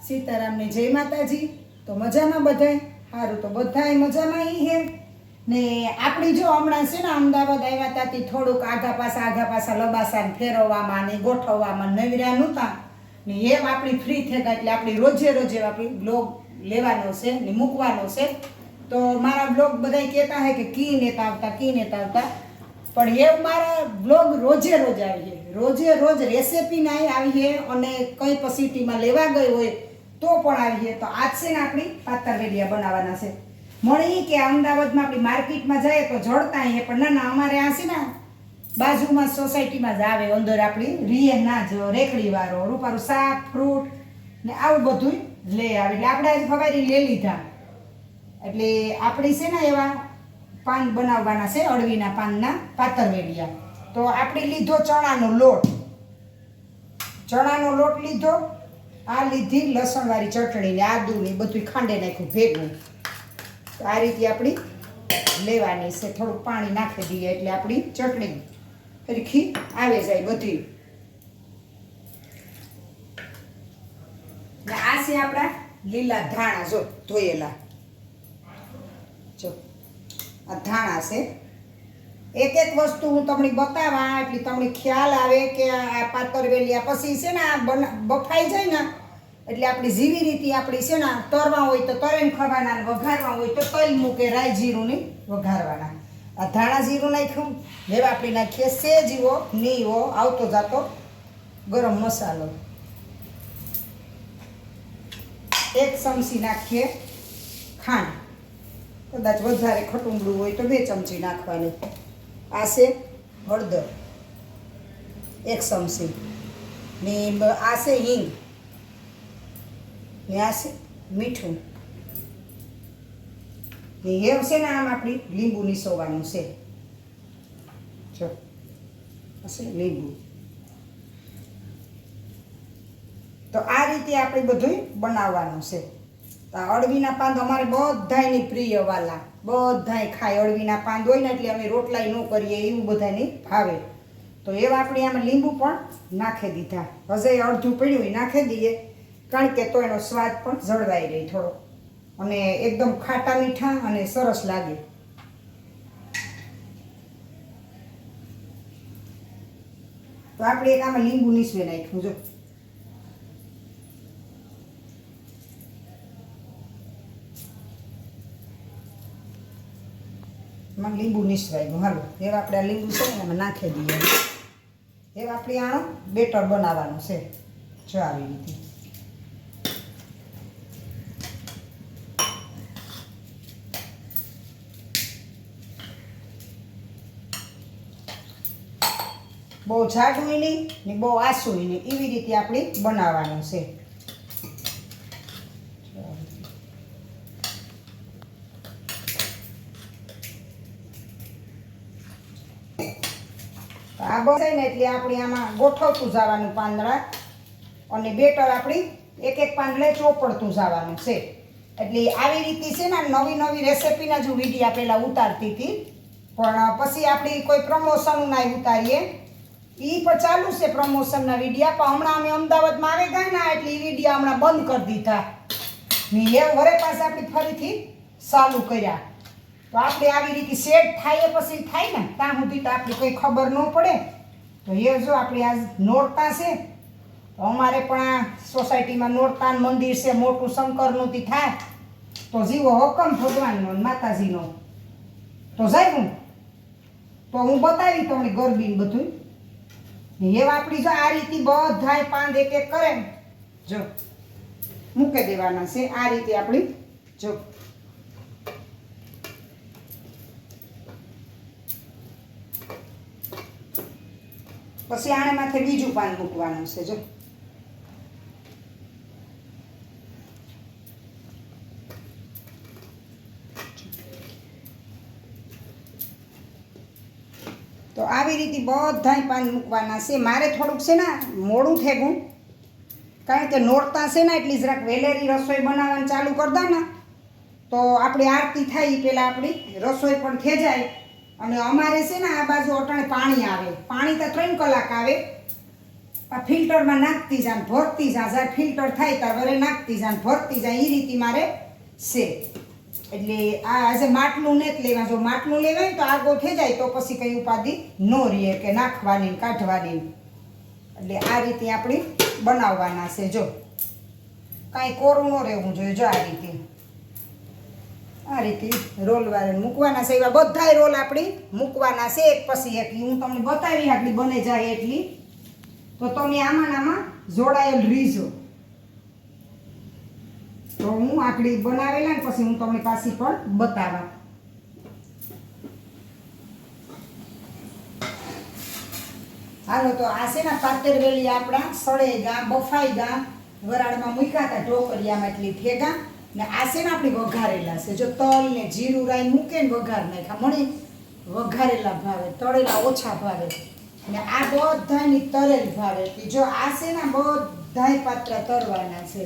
સીતારામને જય માતાજી। તો મજામાં બધાય? સારું, તો બધાય મજામાં ઈ હે ને। આપણી જો હમણાં છે ને અમદાવાદ આવ્યા તાથી થોડુંક આગા પાછા લબાસાને ફેરવવામાં ને ગોઠવવામાં નવીરા નહોતા ને એમ આપણી ફ્રી થયા એટલે આપણી રોજે રોજે આપણી બ્લોગ લેવાનો છે ને મૂકવાનો છે। તો મારા બ્લોગ બધાય કહેતા હે કે કી નેતા આવતા પણ એ મારા બ્લોગ રોજે રોજ આવીએ, રોજે રોજ રેસીપી ના આવીએ અને કંઈ પણ સિટીમાં લેવા ગઈ હોય તો પણ આવીએ। તો આજ છે ને આપણી પાતરવેલિયા બનાવવાના છે। મળી કે અમદાવાદમાં આપણી માર્કેટમાં જાય તો જડતા હે, પણ ના અમારે આ છે ને બાજુમાં સોસાયટીમાં જ આવે અંદર આપણી રીએ ના જ રેકડી વાળો રૂપારું શાક ફ્રૂટ ને આવું બધું લઈ આવે એટલે આપણે આજે ફવારી લઈ લીધા। એટલે આપણી છે ને એવા પાન બનાવવાના છે, અળવીના પાનના પાતરવેલિયા। તો આપણે લીધો ચણાનો લોટ લીધો, આ લીધી લસણવાળી ચટણી ને આદુ ને બધું ખાંડે નાખ્યું ભેગું। તો આ રીતે આપણી લેવાની છે, થોડુંક પાણી નાખી દઈએ એટલે આપણી ચટણી હરખી આવે જાય બધી। ને આ છે આપણા લીલા ધાણા, જો ધોયેલા, જો આ ધાણા છે। એક એક વસ્તુ હું તમને બતાવવા એટલે તમને ખ્યાલ આવે કે આ પાતરવેલિયા પછી છે ને આ બફાઈ જાય ને એટલે આપણી જેવી રીતે આપણી છે ને તરવા હોય તો તરીને ખવાના, વઘારવા હોય તો તલ મૂકે રાઈ જીરું ની વઘારવાના। આ ધાણા જીરું નાખ્યું, હવે આપણે નાખીએ સેજીવો નીવો આવતો જાતો ગરમ મસાલો, 1 ચમચી નાખીએ ખાંડ, કદાચ વધારે ખટુંબડું હોય તો 2 ચમચી નાખવાની। આ છે હળદર 1 ચમચી ને આ છે હિંગ ને આ છે મીઠું ને એમ છે ને આમ આપણી લીંબુ નીસોવાનું છે, જો આ છે લીંબુ। તો આ રીતે આપણે બધું બનાવવાનું છે। તો અળવીના પાંદ અમારે બધાયની પ્રિય વાલા, બધાય ખાય અળવીના પાંદ હોય ને એટલે અમે રોટલાય ન કરીએ એવું બધાને ભાવે। તો એવા આપણે આમાં લીંબુ પણ નાખી દીધા, હજે અડધું પડ્યું એ નાખી દઈએ કારણ કે તો એનો સ્વાદ પણ જળવાઈ રહે થોડો અને એકદમ ખાટા મીઠા અને સરસ લાગે। તો આપણે એક આમાં લીંબુ નીસવી નાખ્યું, જો માં લીંબુ નીસવાઈ ગયું। હાલો એવા આપણે આ લીંબુ છે ને એમાં નાખી દઈએ। એવા આપણે આનો બેટર બનાવવાનું છે, જો આવી રીતે। બહુ જાડું નહીં ને બહુ આસું નહીં, એવી રીતે આપણે બનાવવાનું છે। આ બને ને એટલે આપણે આમાં ગોઠવતું જવાનું પાંદડા અને બેટર આપણી એક પાંદડે ચોપડતું જવાનું છે। એટલે આવી રીતે છે ને નવી નવી રેસીપીના જ વિડીયા પહેલાં ઉતારતી હતી, પણ પછી આપણી કોઈ પ્રમોશન ના ઉતારીએ, એ પણ ચાલુ છે પ્રમોશનના વિડીયા, પણ હમણાં અમે અમદાવાદમાં આવી ગયા ને એટલે એ વિડીયા હમણાં બંધ કરી દીધા ને એ વરે પાસે આપણી ફરીથી ચાલુ કર્યા। તો આપણે આવી રીતે સેટ થાય પછી થાય ને ત્યાં સુધી તો આપણે કોઈ ખબર ન પડે। તો એ જો આપણે આજ નોરતા છે, તો અમારે પણ આ સોસાયટીમાં નોરતા મંદિર છે મોટું, શંકરનું થી થાય તો જીવો હુકમ ભગવાનનો માતાજીનો તો જાય હું તો હું બતાવી તમને ગરબી બધું એવા આપણી જો આ રીતે બધાય પાંદ એક એક કરે જો મૂકી દેવાના છે આ રીતે આપણી જો। પછી આને માથે બીજું પાન મૂકવાનું છે, જો તો આવી રીતે બધાય પાન મૂકવાના છે। મારે થોડુંક છે ને મોડું થઈ ગયું કારણ કે નોરતા છે ને એટલી જરાક વેલેરી રસોઈ બનાવવાનું ચાલુ કરતા ને તો આપણી આરતી થાય એ પહેલાં આપણી રસોઈ પણ થઈ જાય। અને અમારે છે ને આ બાજુ અટાણે પાણી આવે, પાણી તો 3 કલાક આવે આ ફિલ્ટરમાં નાખતી જા ને ભરતી જા, જ્યારે ફિલ્ટર થાય ત્યારે વરે નાખતી જા ને ભરતી જા, એ રીતે મારે છે. એટલે આ આજે માટલું નથી લેવા, જો માટલું લેવાય તો આગો થઈ જાય તો પછી કંઈ ઉપાધિ ન રહે કે નાખવાની કાઢવાની. એટલે આ રીતે આપણે બનાવવાના છે. જો કાંઈ કોરું ન રહેવું જોઈએ. જો આ રીતે રોલ વાળા મૂકવાના છે. એવા બધાય રોલ આપણી મૂકવાના છે એક પછી એક. હું તમને બતાવી આટલી બને જાય એટલી, તો તમે આમાં જોડાયેલ રહીજો. તો હું આકડી બનાવેલા ને પછી હું તમને પાછી પણ બતાવા. હાલો તો આ છે ને પાતરવેલી આપણા સળે ગા બફાઈ ગા વરાળમાં મૂક્યા હતા ઢોકરિયામાં એટલી થેગા ને આ છે ને આપણે વઘારેલા છે. જો તલ ને જીરું રાઈ મૂકે ને વઘાર નાખ્યા મને વઘારેલા ભાવે, તળેલા ઓછા ભાવે ને આ બધાની તરેલ ભાવે. જો આ છે ને બધાય પાત્રા તરવાના છે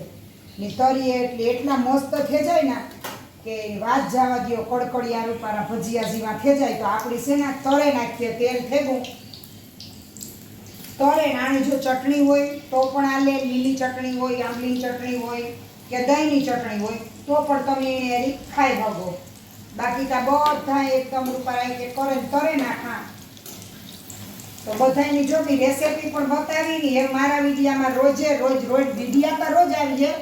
ને તરીએ એટલે એટલા મસ્ત થઈ જાય ને કે વાત જવા દો. કડકડિયા રૂપારા ભજીયા જેવા થઈ જાય. તો આપણી છે ને તળે નાખીએ તેલ થેગું તળે. આની જો ચટણી હોય તો પણ આ લે, લીલી ચટણી હોય, આંબલીની ચટણી હોય કે દહીંની ચટણી હોય તો પણ તમે એને ખાઈ શકો. બાકી તો બધા એકદમ રૂપારા એક કરે તરે નાખા. તો બધાની જો બી રેસીપી પણ બતાવી ને એ મારા વિડીયામાં રોજ વિડીયા તો રોજ આવી જાય,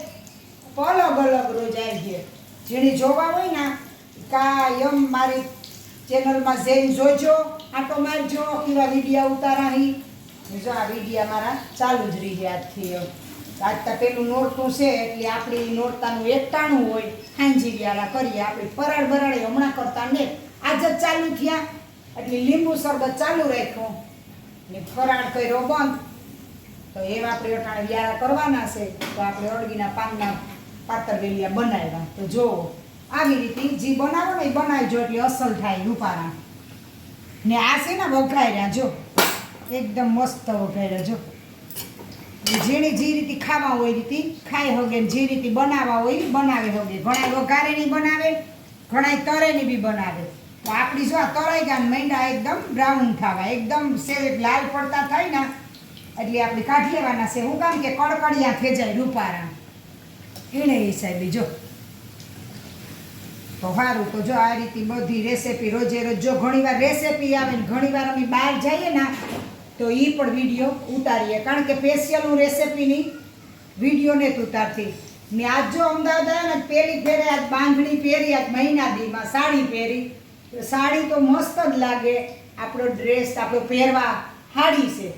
અલગ અલગ રોજ આવી જાય. જેને જોવા હોય ને કાયમ મારી ચેનલમાં જઈને જોજો, આટો મારજો કેવા વિડીયા ઉતારાહી. જો આ વિડીયા મારા ચાલુ જ રહી ગયા આજથી. આજ તો પેલું નોરતું છે એટલે આપણી નોરતાનું એકટાણું હોય, હાંજી વ્યાળા કરીએ. આપણી પરાળ બરાળી હમણાં કરતા ને આજ જ ચાલુ થયા એટલે લીંબુ શરબત ચાલુ રાખ્યું ને ફરાળ કર્યો બંધ. તો એવા આપણે અટાણે વ્યાળા કરવાના છે. તો આપણે અળગીના પાનના પાતરવેલિયા બનાવ્યા. તો જુઓ આવી રીતે જે બનાવો ને એ બનાવજો એટલે અસલ થાય રૂપારા. ને આ છે ને વઘાર્યા, જો એકદમ મસ્ત વઘાર્યા. જો જેને જે રીતે ખાવા હોય એ રીતે ખાઈ હગે, જે રીતે બનાવવા હોય એ બનાવી હગે. ઘણા વઘારેની બનાવે, ઘણા તરેની બી બનાવે. તો આપણી જો આ તરાઈ ગયા મેંડા એકદમ બ્રાઉન થવા, એકદમ સેવ લાલ પડતા થાય ને એટલે આપણે કાઢી લેવાના છે. હું કામ કે કડકડિયા થઈ જાય રૂપારા એને હિસાબે. જો તો સારું. તો જો આ રીતે બધી રેસીપી રોજે રોજ જો ઘણીવાર રેસીપી આવે ને ઘણીવાર અમે બહાર જઈએ ને તો એ પણ વિડીયો ઉતારીએ. કારણ કે સ્પેશિયલ હું રેસીપીની વિડીયો નથી ઉતારતી. ને આજ જો અમદાવાદ આવ્યા ને પહેલી ફેરે આજ બાંધણી પહેરી, આજ મહિના દીમાં સાડી પહેરી. તો સાડી તો મસ્ત જ લાગે, આપણો ડ્રેસ આપણો પહેરવા સાડી છે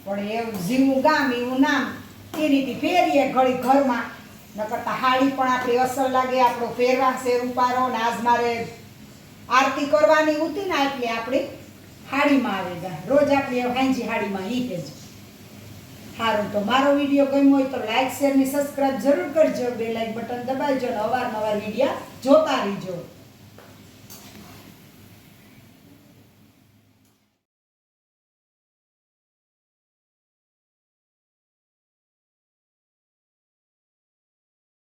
પણ એવું જેવું ગામ એવું નામ એ રીતે પહેરીએ ઘડી ઘરમાં. ન કરતાં સાડી પણ આપણી અસર લાગે, આપણો પહેરવા છે રૂપારો. ને આજ મારે આરતી કરવાની હતી ને એટલે આપણે સાડીમાં આવે ગયા. રોજ આપણે હાંજી સાડીમાં ઈ જ. સારું તો મારો વિડીયો ગમ્યો હોય તો લાઈક શેર ને સબસ્ક્રાઈબ જરૂર કરજો. બે લાઈક બટન દબાવજો અને અવારનવાર વિડીયો જોતા રહીજો.